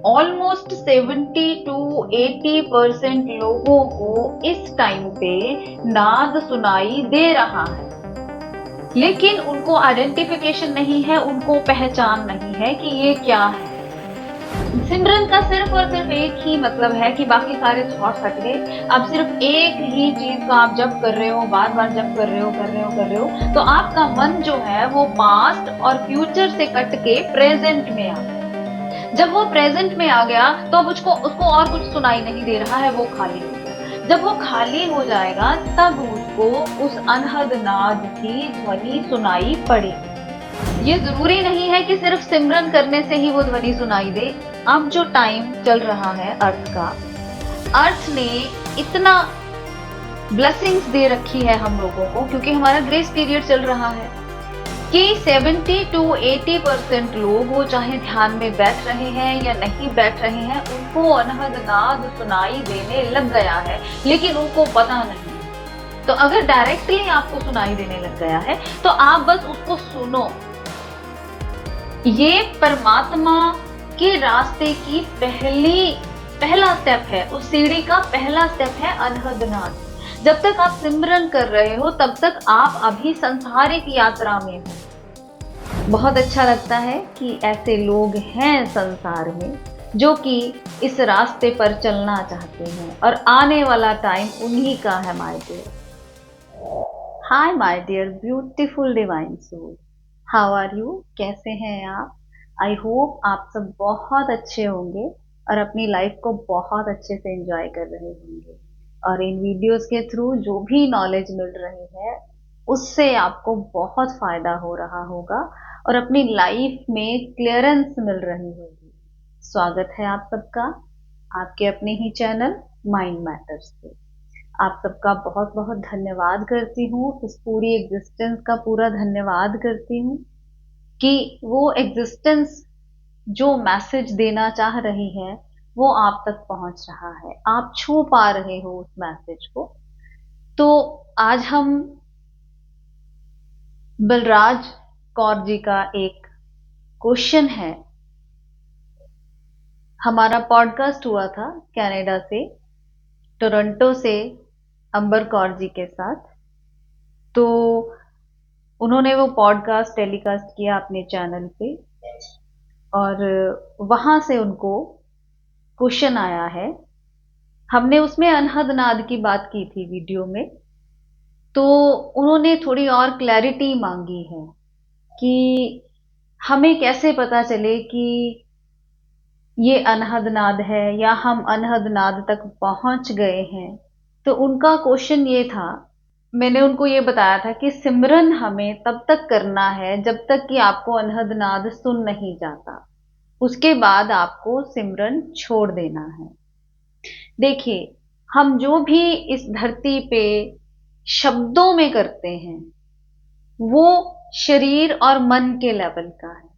Almost 70 to 80% लोगों को इस टाइम पे नाद सुनाई दे रहा है, लेकिन उनको आइडेंटिफिकेशन नहीं है, उनको पहचान नहीं है कि ये क्या है। सिमरन का सिर्फ और सिर्फ एक ही मतलब है कि बाकी सारे थॉट्स हट गए। अब सिर्फ एक ही चीज को आप जब कर रहे हो, बार बार जब कर रहे हो, तो आपका मन जो है वो पास्ट और फ्यूचर से कट के प्रेजेंट में आ गया। जब वो प्रेजेंट में आ गया तो अब उसको और कुछ सुनाई नहीं दे रहा है, वो खाली हो गया। जब वो खाली हो जाएगा तब उसको उस अनहद नाद की ध्वनि सुनाई पड़ेगी। ये जरूरी नहीं है कि सिर्फ सिमरन करने से ही वो ध्वनि सुनाई दे। अब जो टाइम चल रहा है अर्थ का, अर्थ ने इतना ब्लेसिंग्स दे रखी है हम लोगों को, क्योंकि हमारा ग्रेस पीरियड चल रहा है, कि 70 टू 80% लोग, वो चाहे ध्यान में बैठ रहे हैं या नहीं बैठ रहे हैं, उनको अनहद नाद सुनाई देने लग गया है, लेकिन उनको पता नहीं। तो अगर डायरेक्टली आपको सुनाई देने लग गया है तो आप बस उसको सुनो। ये परमात्मा के रास्ते की पहला स्टेप है, उस सीढ़ी का पहला स्टेप है अनहद नाद। जब तक आप सिमरन कर रहे हो तब तक आप अभी संसारिक यात्रा में हो। बहुत अच्छा लगता है कि ऐसे लोग हैं संसार में जो कि इस रास्ते पर चलना चाहते हैं, और आने वाला टाइम उन्हीं का है my dear. Hi my dear beautiful divine soul, how are you? कैसे हैं आप? आई होप आप सब बहुत अच्छे होंगे और अपनी लाइफ को बहुत अच्छे से एंजॉय कर रहे होंगे, और इन वीडियोस के थ्रू जो भी नॉलेज मिल रही है उससे आपको बहुत फायदा हो रहा होगा और अपनी लाइफ में क्लियरेंस मिल रही होगी। स्वागत है आप सबका आपके अपने ही चैनल माइंड मैटर्स पे। आप सबका बहुत बहुत धन्यवाद करती हूँ, इस पूरी एग्जिस्टेंस का पूरा धन्यवाद करती हूँ कि वो एग्जिस्टेंस जो मैसेज देना चाह रही है वो आप तक पहुंच रहा है, आप छू पा रहे हो उस मैसेज को। तो आज हम बलराज कौर जी का एक क्वेश्चन है, हमारा पॉडकास्ट हुआ था कनाडा से, टोरंटो से अंबर कौर जी के साथ। तो उन्होंने वो पॉडकास्ट टेलीकास्ट किया अपने चैनल पे, और वहां से उनको क्वेश्चन आया है। हमने उसमें अनहद नाद की बात की थी वीडियो में, तो उन्होंने थोड़ी और क्लैरिटी मांगी है कि हमें कैसे पता चले कि ये अनहद नाद है या हम अनहद नाद तक पहुंच गए हैं। तो उनका क्वेश्चन ये था, मैंने उनको ये बताया था कि सिमरन हमें तब तक करना है जब तक कि आपको अनहद नाद सुन नहीं जाता, उसके बाद आपको सिमरन छोड़ देना है। देखिए, हम जो भी इस धरती पे शब्दों में करते हैं वो शरीर और मन के लेवल का है,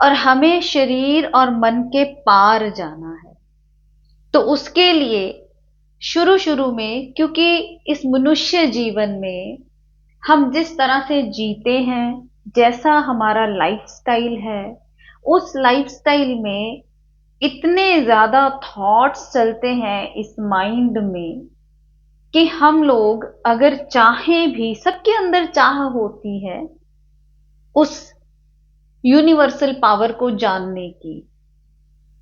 और हमें शरीर और मन के पार जाना है। तो उसके लिए शुरू में, क्योंकि इस मनुष्य जीवन में हम जिस तरह से जीते हैं, जैसा हमारा लाइफस्टाइल है, उस लाइफस्टाइल में इतने ज्यादा थॉट्स चलते हैं इस माइंड में कि हम लोग अगर चाहें भी, सबके अंदर चाह होती है उस यूनिवर्सल पावर को जानने की।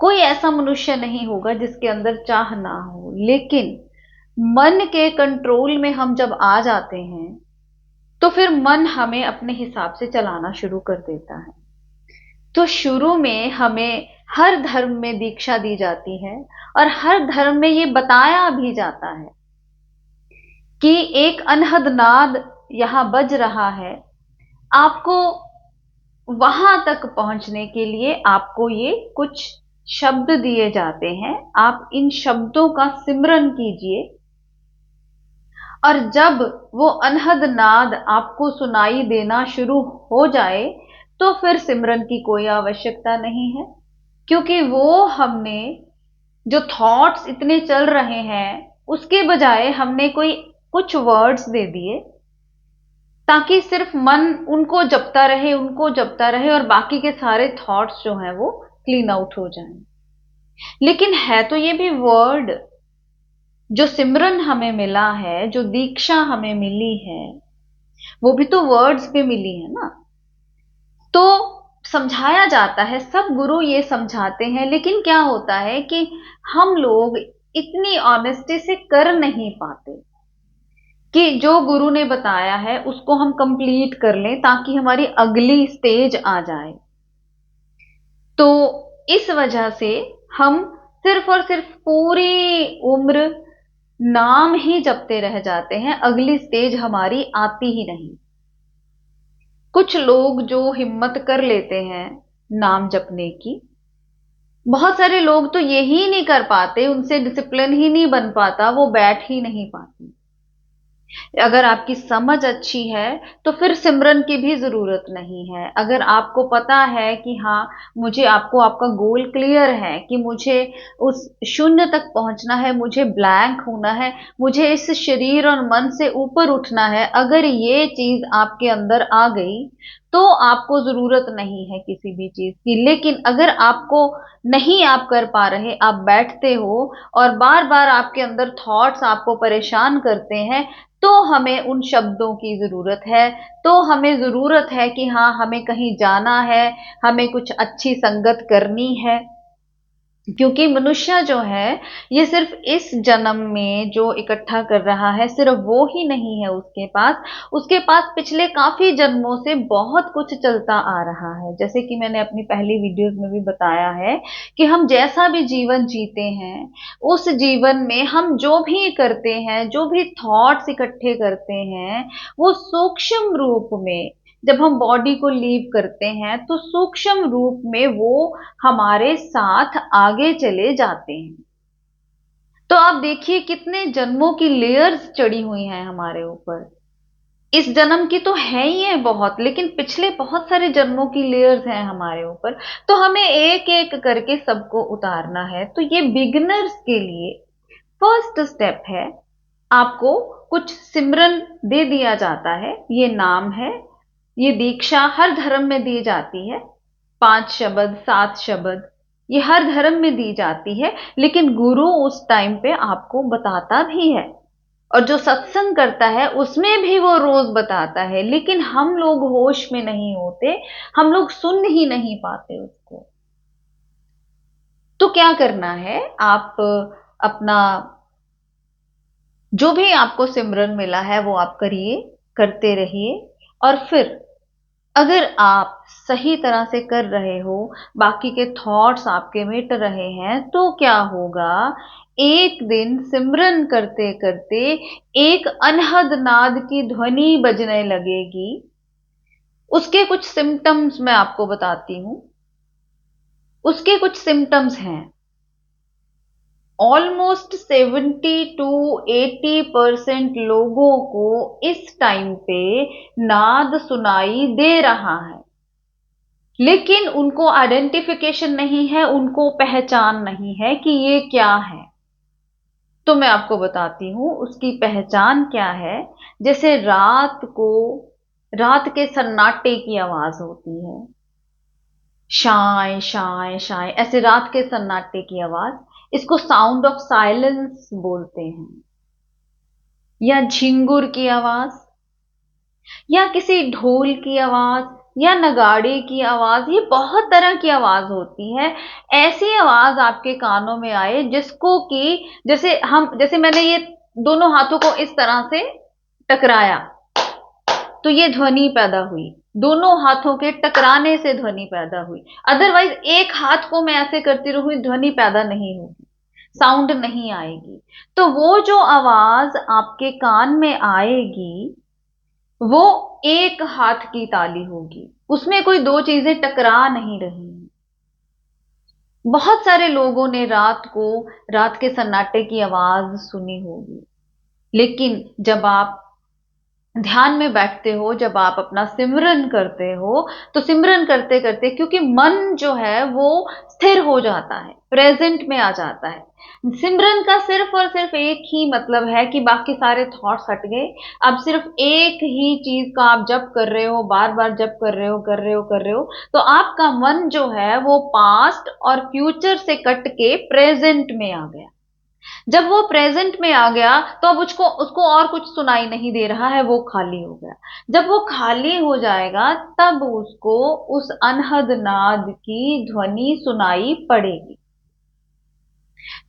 कोई ऐसा मनुष्य नहीं होगा जिसके अंदर चाह ना हो, लेकिन मन के कंट्रोल में हम जब आ जाते हैं तो फिर मन हमें अपने हिसाब से चलाना शुरू कर देता है। तो शुरू में हमें हर धर्म में दीक्षा दी जाती है और हर धर्म में ये बताया भी जाता है कि एक अनहद नाद यहां बज रहा है। आपको वहां तक पहुंचने के लिए आपको ये कुछ शब्द दिए जाते हैं, आप इन शब्दों का सिमरन कीजिए, और जब वो अनहद नाद आपको सुनाई देना शुरू हो जाए तो फिर सिमरन की कोई आवश्यकता नहीं है, क्योंकि वो हमने जो थॉट्स इतने चल रहे हैं उसके बजाय हमने कुछ वर्ड्स दे दिए ताकि सिर्फ मन उनको जपता रहे और बाकी के सारे थॉट्स जो हैं वो क्लीन आउट हो जाएं। लेकिन है तो ये भी वर्ड। जो सिमरन हमें मिला है, जो दीक्षा हमें मिली है, वो भी तो वर्ड्स पे मिली है ना। तो समझाया जाता है, सब गुरु ये समझाते हैं, लेकिन क्या होता है कि हम लोग इतनी ऑनेस्टी से कर नहीं पाते कि जो गुरु ने बताया है उसको हम कंप्लीट कर लें ताकि हमारी अगली स्टेज आ जाए। तो इस वजह से हम सिर्फ और सिर्फ पूरी उम्र नाम ही जपते रह जाते हैं, अगली स्टेज हमारी आती ही नहीं। कुछ लोग जो हिम्मत कर लेते हैं नाम जपने की, बहुत सारे लोग तो यही नहीं कर पाते, उनसे डिसिप्लिन ही नहीं बन पाता, वो बैठ ही नहीं पाते। अगर आपकी समझ अच्छी है तो फिर सिमरन की भी जरूरत नहीं है। अगर आपको पता है कि हाँ, मुझे आपको आपका गोल क्लियर है कि मुझे उस शून्य तक पहुंचना है, मुझे ब्लैंक होना है, मुझे इस शरीर और मन से ऊपर उठना है, अगर ये चीज आपके अंदर आ गई तो आपको जरूरत नहीं है किसी भी चीज की। लेकिन अगर आपको नहीं, आप कर पा रहे, आप बैठते हो और बार बार आपके अंदर थॉट्स आपको परेशान करते हैं, तो हमें उन शब्दों की जरूरत है। तो हमें जरूरत है कि हाँ, हमें कहीं जाना है, हमें कुछ अच्छी संगत करनी है। क्योंकि मनुष्य जो है, ये सिर्फ इस जन्म में जो इकट्ठा कर रहा है, सिर्फ वो ही नहीं है उसके पास पिछले काफी जन्मों से बहुत कुछ चलता आ रहा है। जैसे कि मैंने अपनी पहली वीडियोस में भी बताया है कि हम जैसा भी जीवन जीते हैं, उस जीवन में हम जो भी करते हैं, जो भी थॉट्स इकट्ठे करते हैं, वो सूक्ष्म रूप में जब हम बॉडी को लीव करते हैं तो सूक्ष्म रूप में वो हमारे साथ आगे चले जाते हैं। तो आप देखिए कितने जन्मों की लेयर्स चढ़ी हुई हैं हमारे ऊपर। इस जन्म की तो है ही है बहुत, लेकिन पिछले बहुत सारे जन्मों की लेयर्स हैं हमारे ऊपर। तो हमें एक एक करके सबको उतारना है। तो ये बिगिनर्स के लिए फर्स्ट स्टेप है। आपको कुछ सिमरन दे दिया जाता है, ये नाम है, ये दीक्षा हर धर्म में दी जाती है। 5 शब्द, 7 शब्द, ये हर धर्म में दी जाती है। लेकिन गुरु उस टाइम पे आपको बताता भी है, और जो सत्संग करता है उसमें भी वो रोज बताता है। लेकिन हम लोग होश में नहीं होते, हम लोग सुन ही नहीं पाते उसको। तो क्या करना है, आप अपना जो भी आपको सिमरन मिला है वो आप करिए, करते रहिए। और फिर अगर आप सही तरह से कर रहे हो, बाकी के थॉट्स आपके मिट रहे हैं, तो क्या होगा, एक दिन सिमरन करते करते एक अनहद नाद की ध्वनि बजने लगेगी। उसके कुछ सिम्टम्स मैं आपको बताती हूं। उसके कुछ सिम्टम्स हैं। ऑलमोस्ट 70 to 80% लोगों को इस टाइम पे नाद सुनाई दे रहा है, लेकिन उनको आइडेंटिफिकेशन नहीं है, उनको पहचान नहीं है कि ये क्या है। तो मैं आपको बताती हूं उसकी पहचान क्या है। जैसे रात के सन्नाटे की आवाज होती है, शाय शाय शाय, ऐसे रात के सन्नाटे की आवाज, इसको साउंड ऑफ साइलेंस बोलते हैं। या झिंगुर की आवाज, या किसी ढोल की आवाज, या नगाड़े की आवाज, ये बहुत तरह की आवाज होती है। ऐसी आवाज आपके कानों में आए जिसको कि जैसे मैंने ये दोनों हाथों को इस तरह से टकराया तो ये ध्वनि पैदा हुई। दोनों हाथों के टकराने से ध्वनि पैदा हुई। अदरवाइज एक हाथ को मैं ऐसे करती रहूं, ध्वनि पैदा नहीं होगी, साउंड नहीं आएगी। तो वो जो आवाज आपके कान में आएगी वो एक हाथ की ताली होगी, उसमें कोई दो चीजें टकरा नहीं रही हैं। बहुत सारे लोगों ने रात के सन्नाटे की आवाज सुनी होगी, लेकिन जब आप ध्यान में बैठते हो, जब आप अपना सिमरन करते हो, तो सिमरन करते करते, क्योंकि मन जो है वो स्थिर हो जाता है, प्रेजेंट में आ जाता है। सिमरन का सिर्फ और सिर्फ एक ही मतलब है कि बाकी सारे थॉट्स हट गए। अब सिर्फ एक ही चीज का आप जप कर रहे हो, बार बार जप कर रहे हो, कर रहे हो, कर रहे हो, तो आपका मन जो है वो पास्ट और फ्यूचर से कट के प्रेजेंट में आ गया। जब वो प्रेजेंट में आ गया तो अब उसको उसको और कुछ सुनाई नहीं दे रहा है, वो खाली हो गया। जब वो खाली हो जाएगा तब उसको उस अनहद नाद की ध्वनि सुनाई पड़ेगी।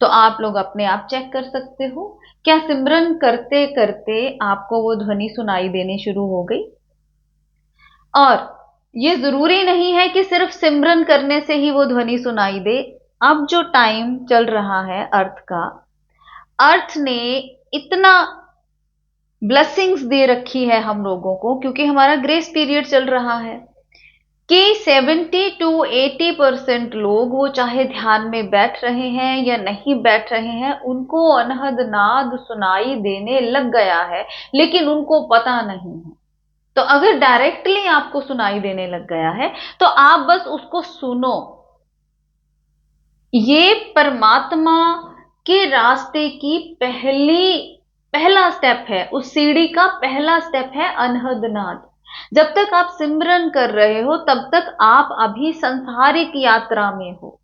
तो आप लोग अपने आप चेक कर सकते हो, क्या सिमरन करते करते आपको वो ध्वनि सुनाई देनी शुरू हो गई? और ये जरूरी नहीं है कि सिर्फ सिमरन करने से ही वो ध्वनि सुनाई दे। अब जो टाइम चल रहा है अर्थ का, अर्थ ने इतना ब्लेसिंग्स दे रखी है हम लोगों को, क्योंकि हमारा ग्रेस पीरियड चल रहा है, कि 70 to 80% लोग, वो चाहे ध्यान में बैठ रहे हैं या नहीं बैठ रहे हैं, उनको अनहद नाद सुनाई देने लग गया है, लेकिन उनको पता नहीं है। तो अगर डायरेक्टली आपको सुनाई देने लग गया है तो आप बस उसको सुनो। ये परमात्मा के रास्ते की पहला स्टेप है, उस सीढ़ी का पहला स्टेप है अनहद नाद। जब तक आप सिमरन कर रहे हो तब तक आप अभी संसारिक यात्रा में हो,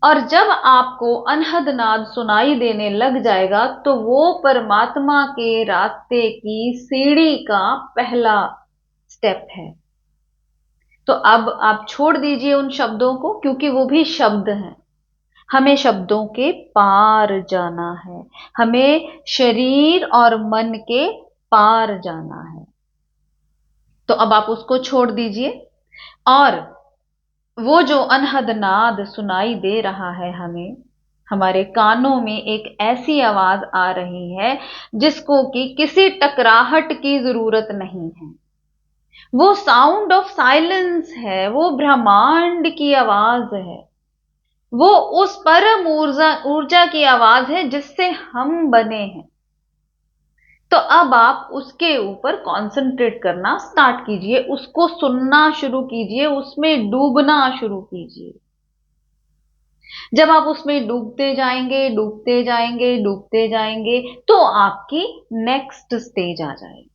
और जब आपको अनहद नाद सुनाई देने लग जाएगा तो वो परमात्मा के रास्ते की सीढ़ी का पहला स्टेप है। तो अब आप छोड़ दीजिए उन शब्दों को, क्योंकि वो भी शब्द हैं। हमें शब्दों के पार जाना है, हमें शरीर और मन के पार जाना है। तो अब आप उसको छोड़ दीजिए, और वो जो अनहद नाद सुनाई दे रहा है हमें, हमारे कानों में एक ऐसी आवाज आ रही है जिसको कि किसी टकराहट की जरूरत नहीं है। वो साउंड ऑफ साइलेंस है, वो ब्रह्मांड की आवाज है, वो उस परम ऊर्जा ऊर्जा की आवाज है जिससे हम बने हैं। तो अब आप उसके ऊपर कंसंट्रेट करना स्टार्ट कीजिए, उसको सुनना शुरू कीजिए, उसमें डूबना शुरू कीजिए। जब आप उसमें डूबते जाएंगे, डूबते जाएंगे, डूबते जाएंगे, तो आपकी नेक्स्ट स्टेज आ जाएगी।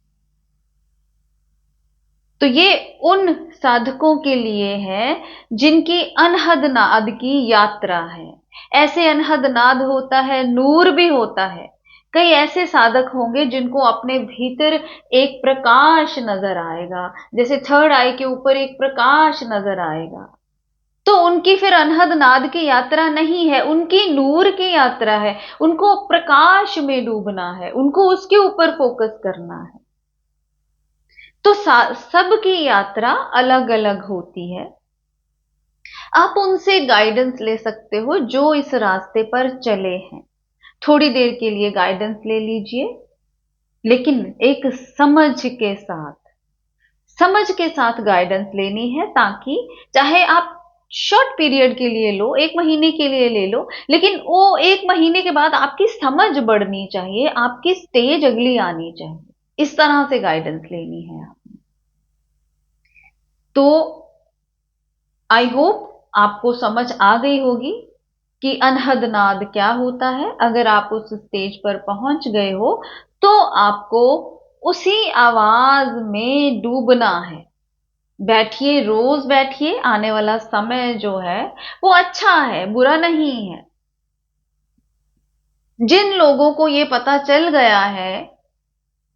तो ये उन साधकों के लिए है जिनकी अनहद नाद की यात्रा है। ऐसे अनहद नाद होता है, नूर भी होता है। कई ऐसे साधक होंगे जिनको अपने भीतर एक प्रकाश नजर आएगा, जैसे थर्ड आई के ऊपर एक प्रकाश नजर आएगा। तो उनकी फिर अनहद नाद की यात्रा नहीं है, उनकी नूर की यात्रा है। उनको प्रकाश में डूबना है, उनको उसके ऊपर फोकस करना है। तो सबकी यात्रा अलग अलग होती है। आप उनसे गाइडेंस ले सकते हो जो इस रास्ते पर चले हैं। थोड़ी देर के लिए गाइडेंस ले लीजिए, लेकिन एक समझ के साथ गाइडेंस लेनी है, ताकि चाहे आप शॉर्ट पीरियड के लिए लो, 1 महीने के लिए ले लो, लेकिन वो 1 महीने के बाद आपकी समझ बढ़नी चाहिए, आपकी स्टेज अगली आनी चाहिए। इस तरह से गाइडेंस लेनी है आपने। तो आई होप आपको समझ आ गई होगी कि अनहद नाद क्या होता है। अगर आप उस स्टेज पर पहुंच गए हो तो आपको उसी आवाज में डूबना है। बैठिए, रोज बैठिए, आने वाला समय जो है वो अच्छा है, बुरा नहीं है। जिन लोगों को ये पता चल गया है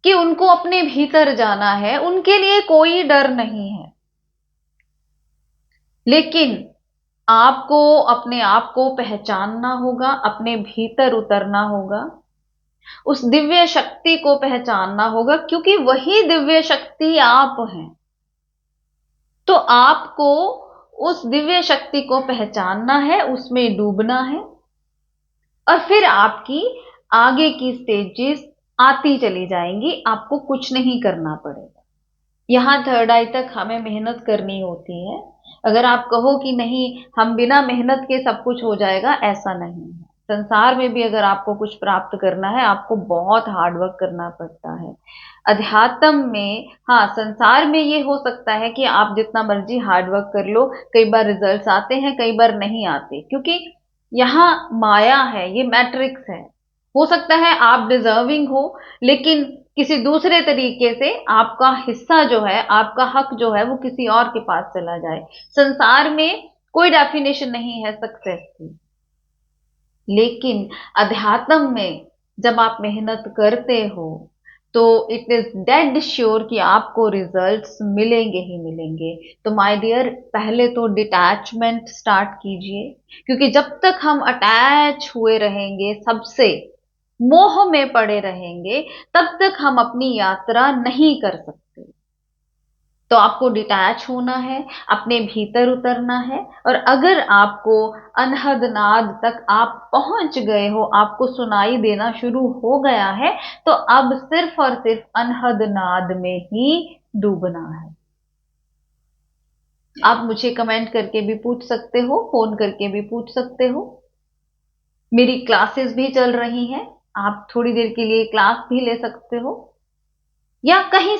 कि उनको अपने भीतर जाना है, उनके लिए कोई डर नहीं है। लेकिन आपको अपने आप को पहचानना होगा, अपने भीतर उतरना होगा, उस दिव्य शक्ति को पहचानना होगा, क्योंकि वही दिव्य शक्ति आप हैं। तो आपको उस दिव्य शक्ति को पहचानना है, उसमें डूबना है, और फिर आपकी आगे की स्टेजेस आती चली जाएंगी, आपको कुछ नहीं करना पड़ेगा। यहां थर्ड आई तक हमें मेहनत करनी होती है। अगर आप कहो कि नहीं हम बिना मेहनत के सब कुछ हो जाएगा, ऐसा नहीं है। संसार में भी अगर आपको कुछ प्राप्त करना है, आपको बहुत हार्ड वर्क करना पड़ता है। अध्यात्म में, हाँ, संसार में ये हो सकता है कि आप जितना मर्जी हार्ड वर्क कर लो, कई बार रिजल्ट्स आते हैं, कई बार नहीं आते, क्योंकि यहाँ माया है, ये मैट्रिक्स है। हो सकता है आप डिजर्विंग हो, लेकिन किसी दूसरे तरीके से आपका हिस्सा जो है, आपका हक जो है, वो किसी और के पास चला जाए। संसार में कोई डेफिनेशन नहीं है सक्सेस की, लेकिन अध्यात्म में जब आप मेहनत करते हो तो इट इज डेड श्योर कि आपको रिजल्ट्स मिलेंगे ही मिलेंगे। तो माय डियर, पहले तो डिटैचमेंट स्टार्ट कीजिए, क्योंकि जब तक हम अटैच हुए रहेंगे सबसे, मोह में पड़े रहेंगे, तब तक हम अपनी यात्रा नहीं कर सकते। तो आपको डिटैच होना है, अपने भीतर उतरना है। और अगर आपको अनहद नाद तक आप पहुंच गए हो, आपको सुनाई देना शुरू हो गया है, तो अब सिर्फ और सिर्फ अनहद नाद में ही डूबना है। आप मुझे कमेंट करके भी पूछ सकते हो, फोन करके भी पूछ सकते हो। मेरी क्लासेस भी चल रही हैं, आप थोड़ी देर के लिए क्लास भी ले सकते हो, या कहीं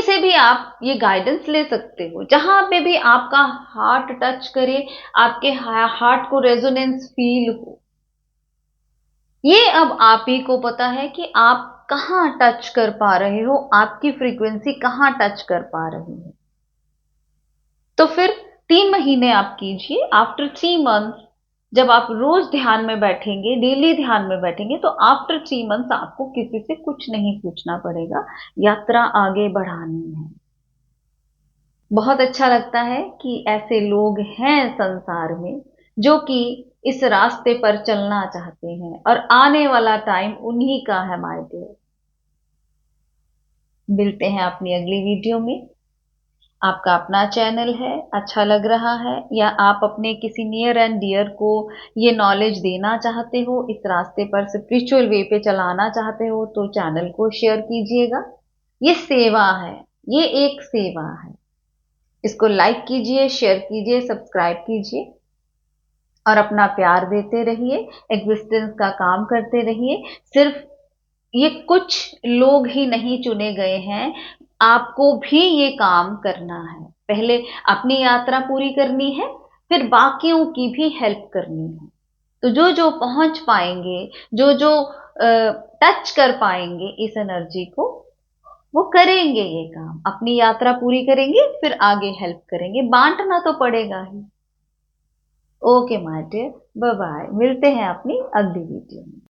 से भी आप ये गाइडेंस ले सकते हो, जहां पे भी आपका हार्ट टच करे, आपके हार्ट को रेजोनेंस फील हो। ये अब आप ही को पता है कि आप कहां टच कर पा रहे हो, आपकी फ्रीक्वेंसी कहां टच कर पा रही है। तो फिर 3 महीने आप कीजिए। आफ्टर 3 मंथ्स जब आप रोज ध्यान में बैठेंगे, डेली ध्यान में बैठेंगे, तो आफ्टर 3 मंथ्स आपको किसी से कुछ नहीं पूछना पड़ेगा, यात्रा आगे बढ़ानी है। बहुत अच्छा लगता है कि ऐसे लोग हैं संसार में जो कि इस रास्ते पर चलना चाहते हैं, और आने वाला टाइम उन्हीं का है माय डियर। मिलते हैं अपनी अगली वीडियो में। आपका अपना चैनल है, अच्छा लग रहा है, या आप अपने किसी नियर एंड डियर को ये नॉलेज देना चाहते हो, इस रास्ते पर स्पिरिचुअल वे पे चलाना चाहते हो, तो चैनल को शेयर कीजिएगा। ये सेवा है, ये एक सेवा है। इसको लाइक कीजिए, शेयर कीजिए, सब्सक्राइब कीजिए, और अपना प्यार देते रहिए, एग्जिस्टेंस का काम करते रहिए। सिर्फ ये कुछ लोग ही नहीं चुने गए हैं, आपको भी ये काम करना है। पहले अपनी यात्रा पूरी करनी है, फिर बाकियों की भी हेल्प करनी है। तो जो जो पहुंच पाएंगे, जो जो टच कर पाएंगे इस एनर्जी को, वो करेंगे ये काम, अपनी यात्रा पूरी करेंगे, फिर आगे हेल्प करेंगे। बांटना तो पड़ेगा ही। Okay my dear, bye bye, मिलते हैं अपनी अगली वीडियो में।